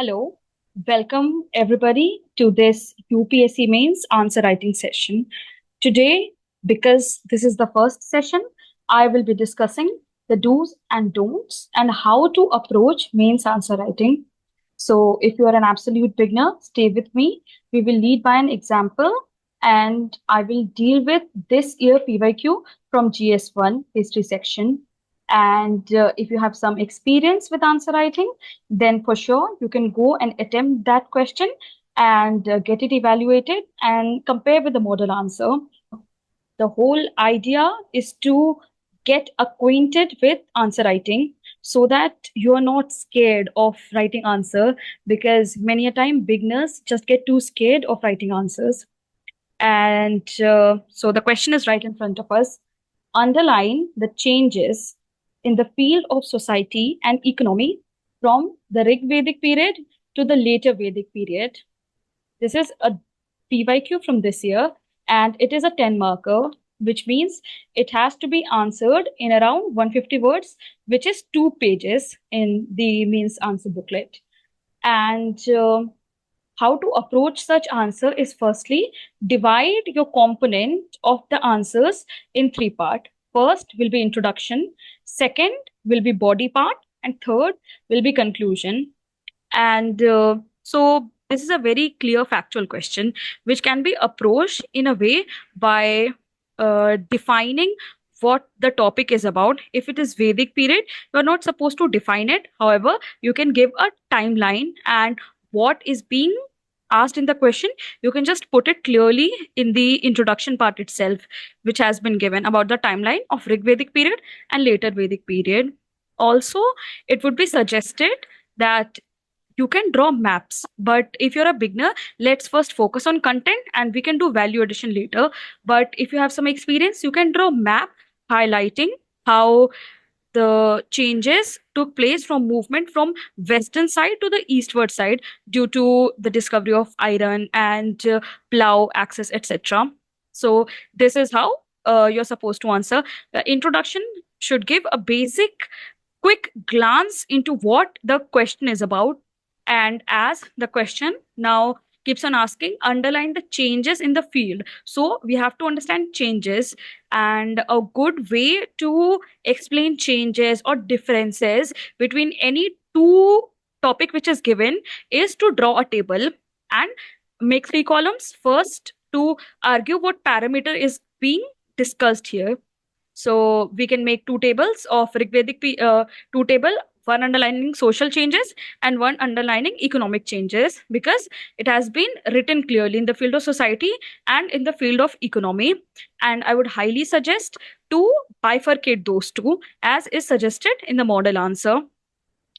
Hello, welcome everybody to this UPSC mains answer writing session. Today, because this is the first session, I will be discussing the do's and don'ts and how to approach mains answer writing. So, if you are an absolute beginner, stay with me. We will lead by an example and I will deal with this year PYQ from GS1 history section. And if you have some experience with answer writing, then for sure you can go and attempt that question and get it evaluated and compare with the model answer. The whole idea is to get acquainted with answer writing so that you are not scared of writing answer, because many a time beginners just get too scared of writing answers. And so the question is right in front of us. Underline the changes in the field of society and economy from the Rig Vedic period to the later Vedic period. This is a PYQ from this year, and it is a 10 marker, which means it has to be answered in around 150 words, which is 2 pages in the means answer booklet. And how to approach such answer is, firstly, divide your component of the answers in 3 parts. First will be introduction, second will be body part, and third will be conclusion. And so this is a very clear factual question which can be approached in a way by defining what the topic is about. If it is Vedic period, you are not supposed to define it. However, you can give a timeline, and what is being asked in the question, you can just put it clearly in the introduction part itself, which has been given about the timeline of Rig Vedic period and later Vedic period. Also, it would be suggested that you can draw maps, but if you're a beginner, let's first focus on content and we can do value addition later. But if you have some experience, you can draw map highlighting how the changes took place from movement from western side to the eastward side due to the discovery of iron and plow access, etc. So this is how you're supposed to answer. The introduction should give a basic quick glance into what the question is about. And as the question now keeps on asking, underline the changes in the field. So we have to understand changes, and a good way to explain changes or differences between any two topic which is given is to draw a table and make 3 columns. First, to argue what parameter is being discussed here. So we can make 2 tables of Rig Vedic, 2 table, one underlining social changes and one underlining economic changes, because it has been written clearly in the field of society and in the field of economy. And I would highly suggest to bifurcate those two as is suggested in the model answer.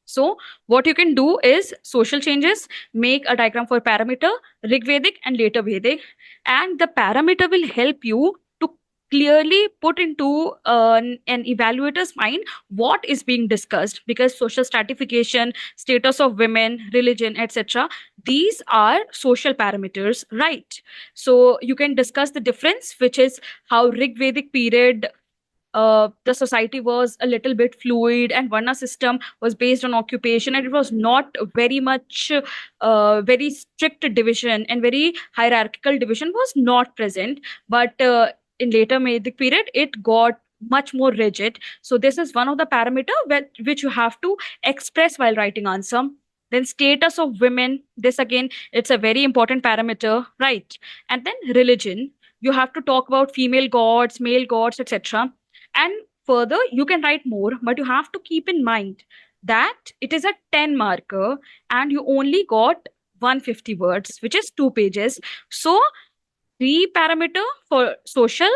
So what you can do is social changes, make a diagram for parameter, Rig Vedic and later Vedic, and the parameter will help you to clearly put into an evaluator's mind what is being discussed, because social stratification, status of women, religion, etc., these are social parameters, right? So you can discuss the difference, which is how Rig Vedic period the society was a little bit fluid and Varna system was based on occupation, and it was not very much very strict division and very hierarchical division was not present. But in later Vedic period, it got much more rigid. So this is one of the parameter which you have to express while writing answer. Then status of women, this again, it's a very important parameter, right? And then religion, you have to talk about female gods, male gods, etc. And further, you can write more, but you have to keep in mind that it is a 10 marker and you only got 150 words, which is 2 pages. So, 3 parameter for social,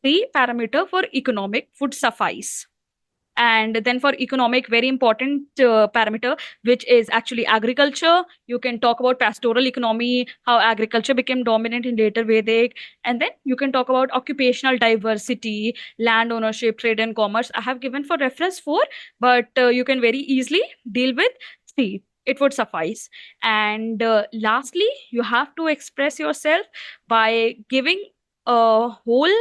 3 parameter for economic would suffice. And then for economic, very important parameter, which is actually agriculture. You can talk about pastoral economy, how agriculture became dominant in later Vedic. And then you can talk about occupational diversity, land ownership, trade and commerce. I have given for reference 4, but you can very easily deal with 3. It would suffice. And lastly, you have to express yourself by giving a whole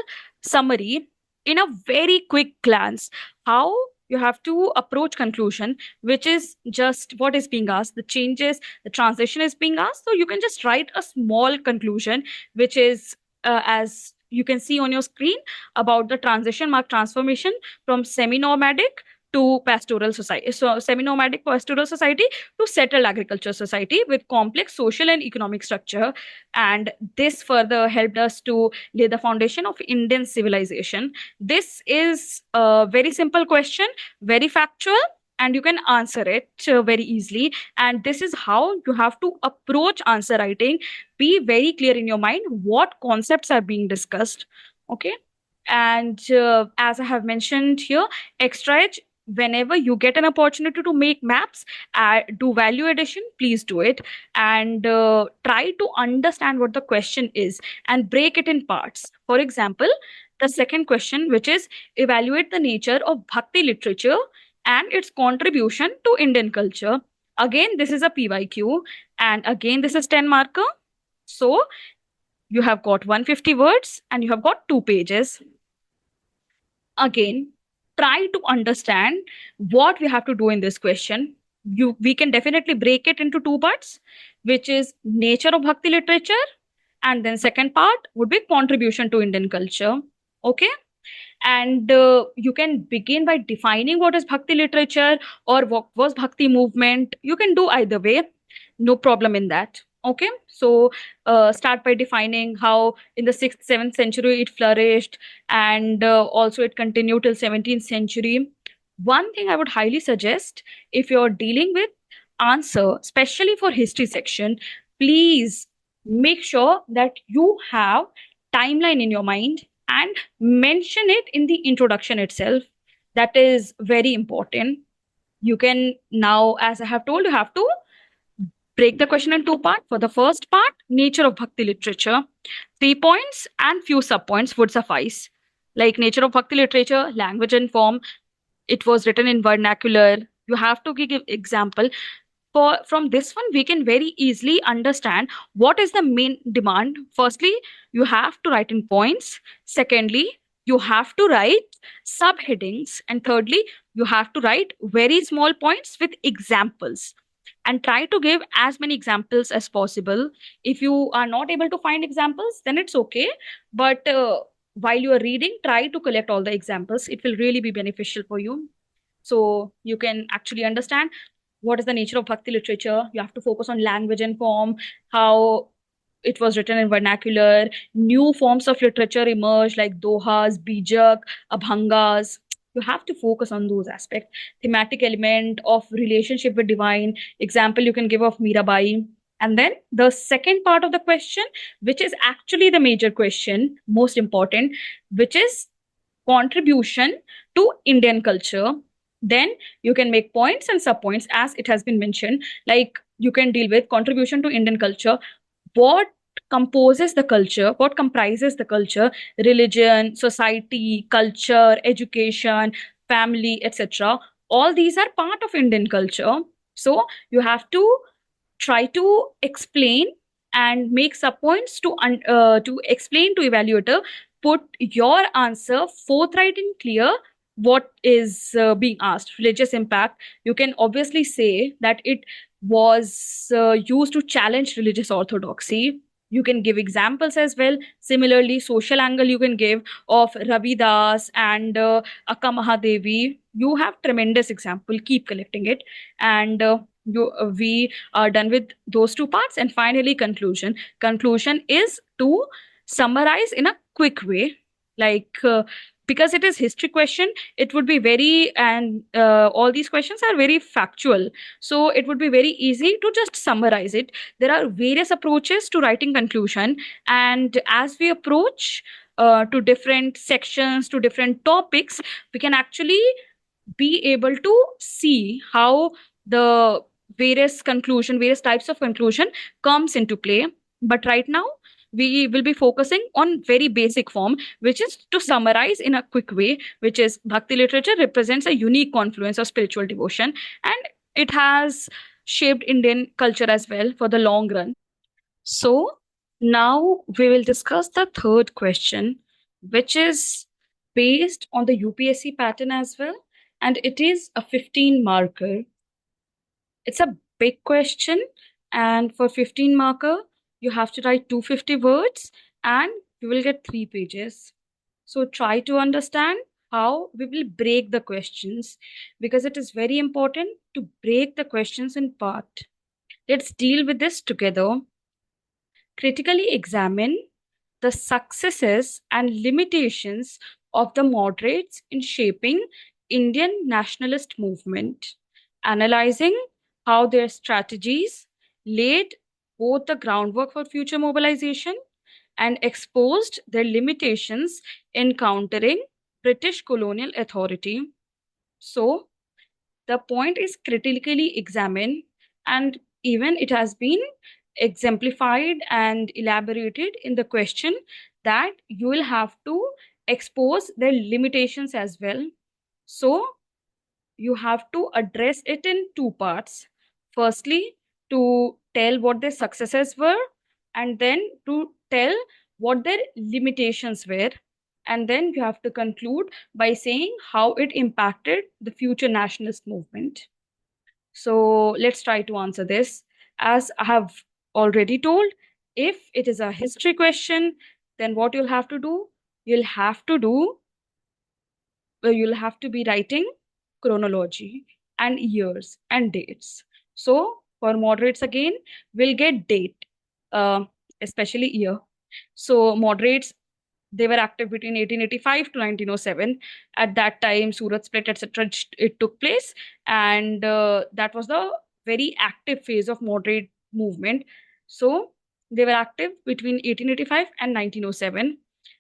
summary in a very quick glance. How you have to approach conclusion, which is just what is being asked, the changes, the transition is being asked. So you can just write a small conclusion, which is as you can see on your screen, about the transition mark transformation from semi-nomadic to pastoral society, so semi-nomadic pastoral society to settled agriculture society with complex social and economic structure. And this further helped us to lay the foundation of Indian civilization. This is a very simple question, very factual, and you can answer it very easily. And this is how you have to approach answer writing. Be very clear in your mind what concepts are being discussed. Okay. And as I have mentioned here, extra edge, whenever you get an opportunity to make maps, do value addition, please do it. And try to understand what the question is and break it in parts. For example, the second question, which is evaluate the nature of Bhakti literature and its contribution to Indian culture. Again, this is a PYQ, and again, this is 10 marker. So you have got 150 words and you have got 2 pages. Again, try to understand what we have to do in this question. We can definitely break it into 2 parts, which is nature of Bhakti literature, and then second part would be contribution to Indian culture. Okay. And you can begin by defining what is Bhakti literature or what was Bhakti movement. You can do either way, no problem in that. Okay, so start by defining how in the 6th 7th century it flourished, and also it continued till 17th century. One thing I would highly suggest, if you're dealing with answer especially for history section, please make sure that you have timeline in your mind and mention it in the introduction itself. That is very important. You can now, as I have told, you have to break the question in 2 parts. For the first part, nature of Bhakti literature, 3 points and few subpoints would suffice. Like nature of Bhakti literature, language and form, it was written in vernacular. You have to give example. From this one, we can very easily understand what is the main demand. Firstly, you have to write in points. Secondly, you have to write subheadings. And thirdly, you have to write very small points with examples, and try to give as many examples as possible. If you are not able to find examples, then it's okay. But while you are reading, try to collect all the examples. It will really be beneficial for you. So you can actually understand what is the nature of Bhakti literature. You have to focus on language and form, how it was written in vernacular. New forms of literature emerged like dohas, bijak, abhangas. You have to focus on those aspects. Thematic element of relationship with divine. Example you can give of Mirabai. And then the second part of the question, which is actually the major question, most important, which is contribution to Indian culture. Then you can make points and subpoints as it has been mentioned. Like you can deal with contribution to Indian culture. What composes the culture? What comprises the culture? Religion, society, culture, education, family, etc. All these are part of Indian culture. So you have to try to explain and make subpoints to explain to evaluator. Put your answer forthright and clear. What is being asked? Religious impact, you can obviously say that it was used to challenge religious orthodoxy. You can give examples as well. Similarly, social angle you can give of Ravidas and Akka Mahadevi. You have tremendous example. Keep collecting it. And we are done with those 2 parts. And finally, conclusion. Conclusion is to summarize in a quick way. Like because it is history question, it would be very, and all these questions are very factual, so it would be very easy to just summarize it. There are various approaches to writing conclusion, and as we approach to different sections, to different topics, we can actually be able to see how the various types of conclusion comes into play. But right now, we will be focusing on very basic form, which is to summarize in a quick way, which is Bhakti literature represents a unique confluence of spiritual devotion, and it has shaped Indian culture as well for the long run. So now we will discuss the third question, which is based on the UPSC pattern as well. and it is a 15 marker. It's a big question, and for 15 marker, you have to write 250 words and you will get 3 pages. So try to understand how we will break the questions, because it is very important to break the questions in part. Let's deal with this together. Critically examine the successes and limitations of the moderates in shaping Indian nationalist movement, analyzing how their strategies laid both the groundwork for future mobilization and exposed their limitations in countering British colonial authority. So, the point is critically examine, and even it has been exemplified and elaborated in the question that you will have to expose their limitations as well. So, you have to address it in two parts. Firstly, to tell what their successes were, and then to tell what their limitations were. And then you have to conclude by saying how it impacted the future nationalist movement. So let's try to answer this. As I have already told, if it is a history question, then what you'll have to do? You'll have to do you'll have to be writing chronology and years and dates. So for moderates again, we'll get date, uh, especially year. So moderates, they were active between 1885 to 1907. At that time, Surat split, etc. It took place, and that was the very active phase of moderate movement. So they were active between 1885 and 1907,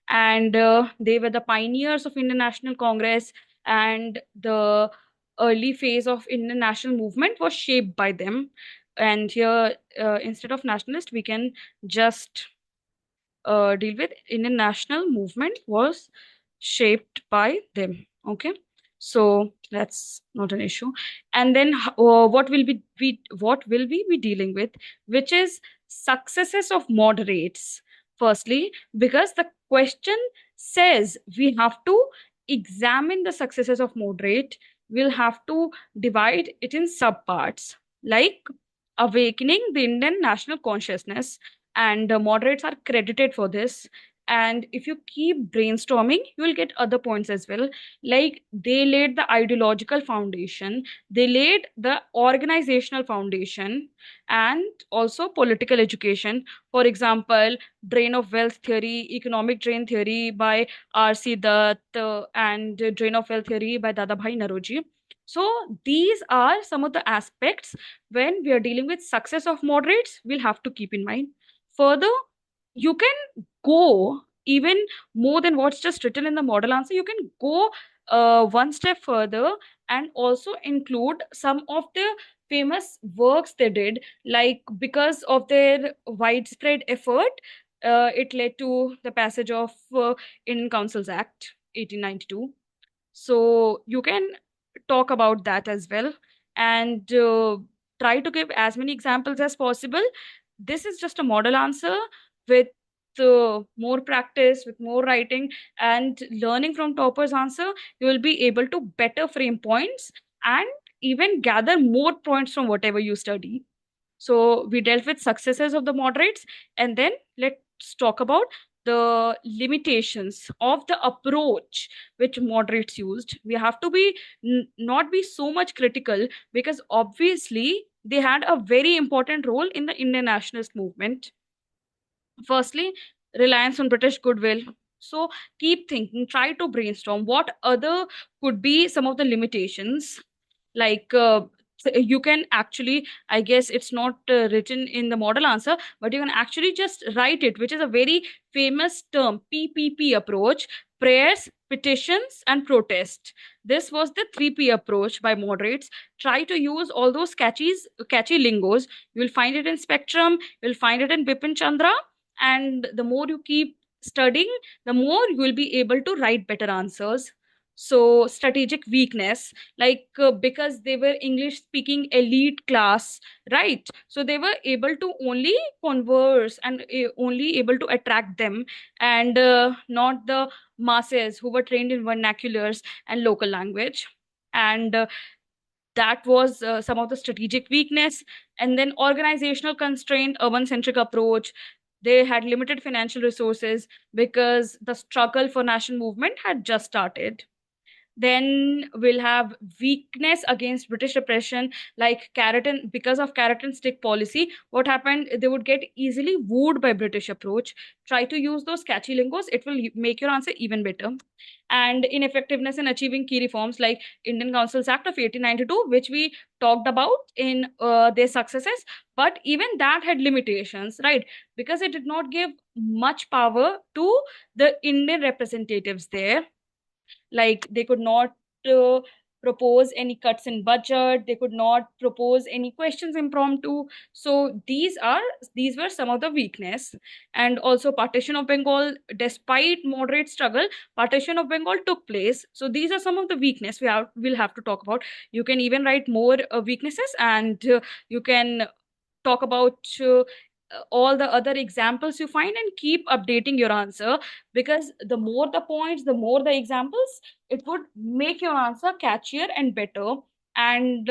and they were the pioneers of Indian National Congress, and the early phase of Indian national movement was shaped by them. And here, instead of nationalist, we can just deal with Indian national movement was shaped by them. Okay, so that's not an issue. And then what will we be dealing with, which is successes of moderates. Firstly, because the question says we have to examine the successes of moderate, we'll have to divide it in subparts, like awakening the Indian national consciousness, and moderates are credited for this. And if you keep brainstorming, you will get other points as well, like they laid the ideological foundation, they laid the organizational foundation, and also political education. For example, drain of wealth theory, economic drain theory by R.C. Dutt, and drain of wealth theory by Dadabhai Naroji. So these are some of the aspects when we are dealing with success of moderates we'll have to keep in mind. Further, you can go even more than what's just written in the model answer. You can go one step further and also include some of the famous works they did, like because of their widespread effort, it led to the passage of Indian Councils Act 1892. So you can talk about that as well, and try to give as many examples as possible. This is just a model answer. With more practice, with more writing and learning from toppers answer, you will be able to better frame points and even gather more points from whatever you study. So we dealt with successes of the moderates, and then let's talk about the limitations of the approach which moderates used. We have to be not be so much critical, because obviously they had a very important role in the Indian nationalist movement. Firstly, reliance on British goodwill. So keep thinking, try to brainstorm what other could be some of the limitations. Like you can actually, I guess it's not written in the model answer, but you can actually just write it, which is a very famous term, PPP approach: prayers, petitions, and protest. This was the 3P approach by moderates. Try to use all those catchy lingos. You'll find it in Spectrum, you'll find it in Bipin Chandra, and the more you keep studying, the more you will be able to write better answers. So strategic weakness, like because they were English speaking elite class, right? So they were able to only converse and only able to attract them, and not the masses who were trained in vernaculars and local language. And that was some of the strategic weakness. And then organizational constraint, urban centric approach. They had limited financial resources because the struggle for national movement had just started. Then we'll have weakness against British repression, like carrot and because of carrot and stick policy. What happened? They would get easily wooed by British approach. Try to use those catchy lingos; it will make your answer even better. And ineffectiveness in achieving key reforms, like Indian Councils Act of 1892, which we talked about in their successes. But even that had limitations, right? Because it did not give much power to the Indian representatives there. Like they could not uh, propose any cuts in budget, they could not propose any questions impromptu. So these were some of the weakness. And also partition of Bengal, despite moderate struggle, partition of Bengal took place. So these are some of the weakness we'll have to talk about. You can even write more weaknesses, and you can talk about all the other examples you find, and keep updating your answer, because the more the points, the more the examples, it would make your answer catchier and better. And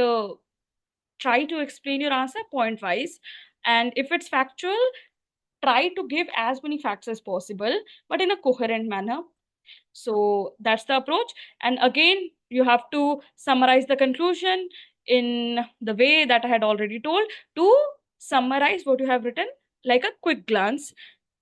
try to explain your answer point wise. And if it's factual, try to give as many facts as possible, but in a coherent manner. So that's the approach. And again, you have to summarize the conclusion in the way that I had already told, to summarize what you have written like a quick glance,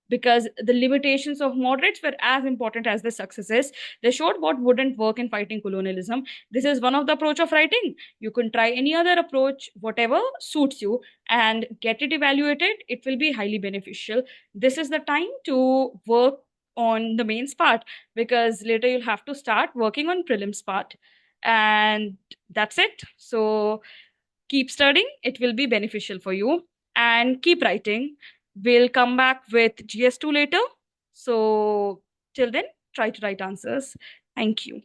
because the limitations of moderates were as important as the successes. They showed what wouldn't work in fighting colonialism. This is one of the approach of writing. You can try any other approach, whatever suits you, and get it evaluated. It will be highly beneficial. This is the time to work on the mains part, because later you'll have to start working on prelims part. And that's it. So keep studying, it will be beneficial for you, and keep writing. We'll come back with GS2 later. So till then, try to write answers. Thank you.